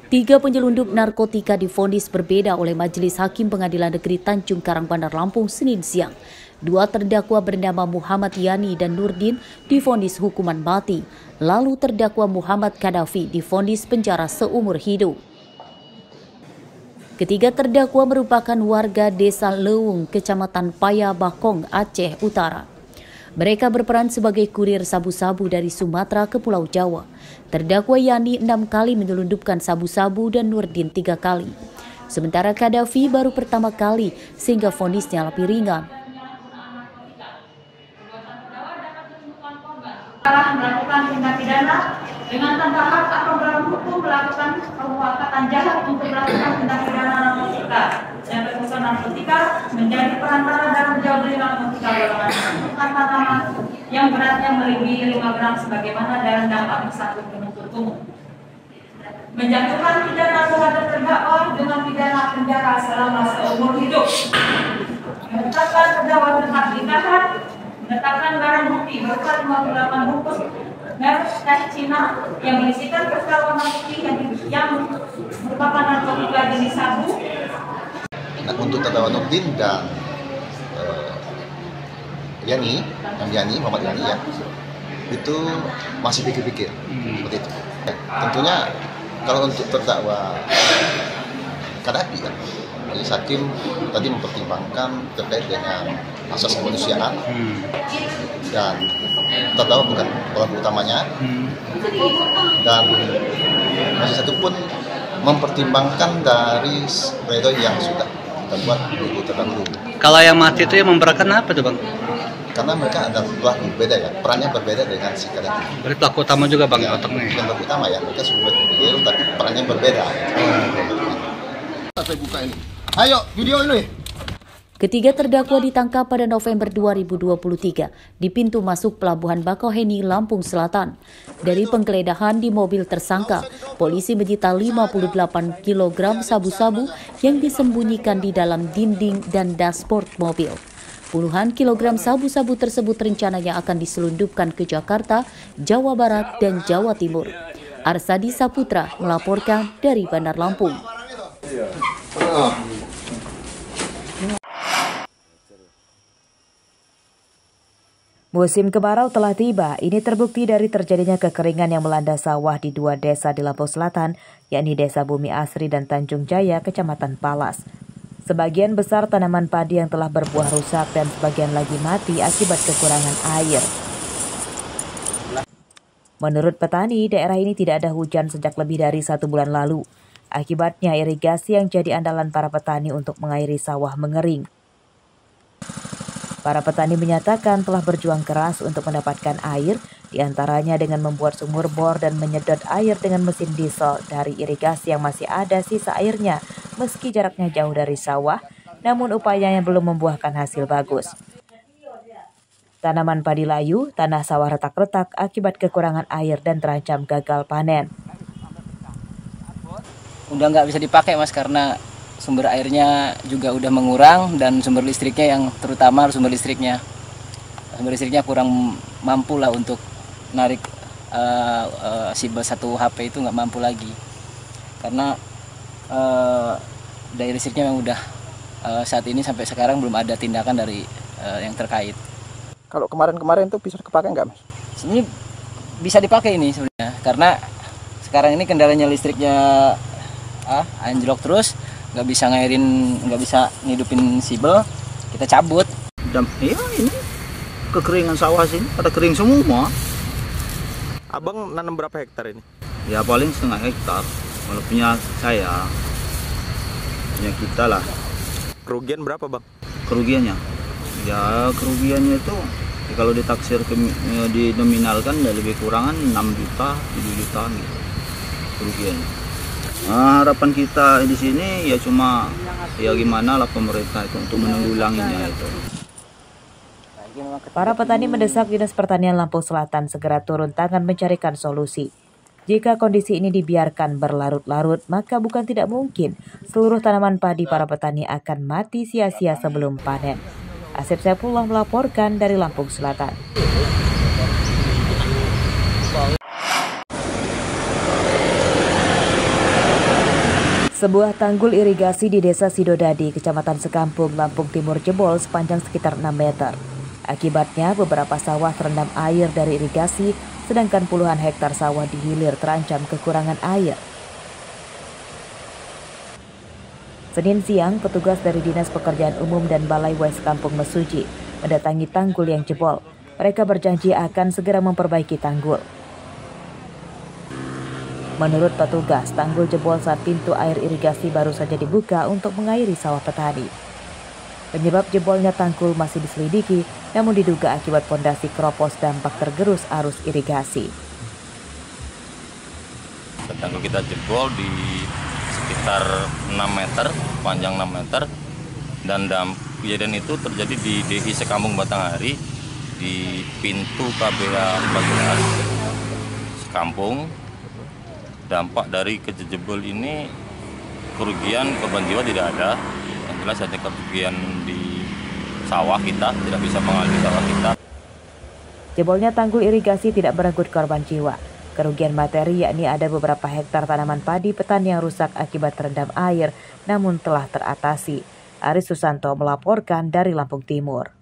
Tiga penyelundup narkotika divonis berbeda oleh Majelis Hakim Pengadilan Negeri Tanjung Karang Bandar Lampung Senin siang. Dua terdakwa bernama Muhammad Yani dan Nurdin divonis hukuman mati. Lalu terdakwa Muhammad Kadafi divonis penjara seumur hidup. Ketiga terdakwa merupakan warga Desa Lewung, Kecamatan Paya Bakong, Aceh Utara. Mereka berperan sebagai kurir sabu-sabu dari Sumatera ke Pulau Jawa. Terdakwa Yani 6 kali menyelundupkan sabu-sabu dan Nurdin 3 kali. Sementara Kadafi baru pertama kali sehingga vonisnya lebih ringan. Melakukan tindak pidana dengan tanpa hak atau dalam hukum melakukan perbuatan jahat untuk melakukan tindak pidana narkotika dan perkosaan narkotika menjadi perantara dalam jual beli narkotika golongan tanaman yang beratnya melebihi 5 gram sebagaimana dalam dakwaan satu penuntut umum. Menjatuhkan pidana terhadap terdakwa dengan pidana penjara selama seumur hidup. Menetapkan terdakwa berhak ditahan. Menetapkan barang bukti berupa 58 bungkus merek teh Cina yang berisikan perkawanan putih yang merupakan narkotika jenis sabu. Nah, untuk terdakwa Nurdin dan Muhammad Yani ya, itu masih pikir-pikir seperti itu. Ya, tentunya kalau untuk terdakwa Kadafi ya, Majelis Hakim tadi mempertimbangkan terkait dengan asas kemanusiaan dan terdakwa bukan pelaku utamanya dan Majelis Hakim pun mempertimbangkan dari pledoi yang sudah kita buat dulu terdahulu. Kalau yang mati itu yang memberatkan apa tuh Bang? Karena mereka ada pelaku beda ya, perannya berbeda dengan si Kadafi. Berarti pelaku utama juga Bang ya, otaknya? Bukan pelaku utama ya, mereka semua berhero tapi perannya berbeda. Saya buka ini. Ayo, video ini. Ketiga terdakwa ditangkap pada November 2023 di pintu masuk Pelabuhan Bakauheni, Lampung Selatan. Dari penggeledahan di mobil tersangka, polisi menyita 58 kg sabu-sabu yang disembunyikan di dalam dinding dan dashboard mobil. Puluhan kilogram sabu-sabu tersebut rencananya akan diselundupkan ke Jakarta, Jawa Barat, dan Jawa Timur. Arsadi Saputra melaporkan dari Bandar Lampung. Musim kemarau telah tiba. Ini terbukti dari terjadinya kekeringan yang melanda sawah di dua desa di Lampung Selatan, yakni Desa Bumi Asri dan Tanjung Jaya, Kecamatan Palas. Sebagian besar tanaman padi yang telah berbuah rusak dan sebagian lagi mati akibat kekurangan air. Menurut petani, daerah ini tidak ada hujan sejak lebih dari 1 bulan lalu. Akibatnya irigasi yang jadi andalan para petani untuk mengairi sawah mengering. Para petani menyatakan telah berjuang keras untuk mendapatkan air, diantaranya dengan membuat sumur bor dan menyedot air dengan mesin diesel dari irigasi yang masih ada sisa airnya, meski jaraknya jauh dari sawah, namun upayanya belum membuahkan hasil bagus. Tanaman padi layu, tanah sawah retak-retak akibat kekurangan air dan terancam gagal panen. Udah nggak bisa dipakai Mas, karena sumber airnya juga udah mengurang dan sumber listriknya, yang terutama sumber listriknya kurang mampu lah untuk narik sibel 1 HP itu, nggak mampu lagi karena daya listriknya yang udah saat ini sampai sekarang belum ada tindakan dari yang terkait. Kalau kemarin tuh bisa kepakai nggak Mas? Sebenarnya bisa dipakai ini sebenarnya, karena sekarang ini kendalanya listriknya anjlok terus, nggak bisa ngairin, nggak bisa ngidupin sibel, kita cabut. Iya, ini kekeringan sawah sini, pada kering semua. Abang nanam berapa hektar ini? Ya paling 1,5 hektar. Kalau punya saya, punya kita lah. Kerugian berapa Bang? Kerugiannya? Ya kerugiannya itu ya, kalau ditaksir dinominalkan ya lebih kurangan 6 juta, 7 juta gitu kerugiannya. Nah, harapan kita di sini ya cuma ya gimana lah pemerintah itu untuk menanggulanginya itu. Para petani mendesak Dinas Pertanian Lampung Selatan segera turun tangan mencarikan solusi. Jika kondisi ini dibiarkan berlarut-larut, maka bukan tidak mungkin seluruh tanaman padi para petani akan mati sia-sia sebelum panen. Asep Saifullah melaporkan dari Lampung Selatan. Sebuah tanggul irigasi di Desa Sidodadi, Kecamatan Sekampung, Lampung Timur jebol sepanjang sekitar 6 meter. Akibatnya beberapa sawah terendam air dari irigasi, sedangkan puluhan hektar sawah di hilir terancam kekurangan air. Senin siang, petugas dari Dinas Pekerjaan Umum dan Balai West Kampung Mesuji mendatangi tanggul yang jebol. Mereka berjanji akan segera memperbaiki tanggul. Menurut petugas, tanggul jebol saat pintu air irigasi baru saja dibuka untuk mengairi sawah petani. Penyebab jebolnya tanggul masih diselidiki, namun diduga akibat pondasi keropos dampak tergerus arus irigasi. Tanggul kita jebol di sekitar 6 meter, panjang 6 meter, dan kejadian itu terjadi di DI Sekampung Batanghari, di pintu KBH 14 Sekampung. Dampak dari kejebol ini kerugian korban jiwa tidak ada, yang jelas ada kerugian di sawah kita, tidak bisa mengalir sawah kita. Jebolnya tanggul irigasi tidak merenggut korban jiwa. Kerugian materi yakni ada beberapa hektar tanaman padi petani yang rusak akibat terendam air, namun telah teratasi. Aris Susanto melaporkan dari Lampung Timur.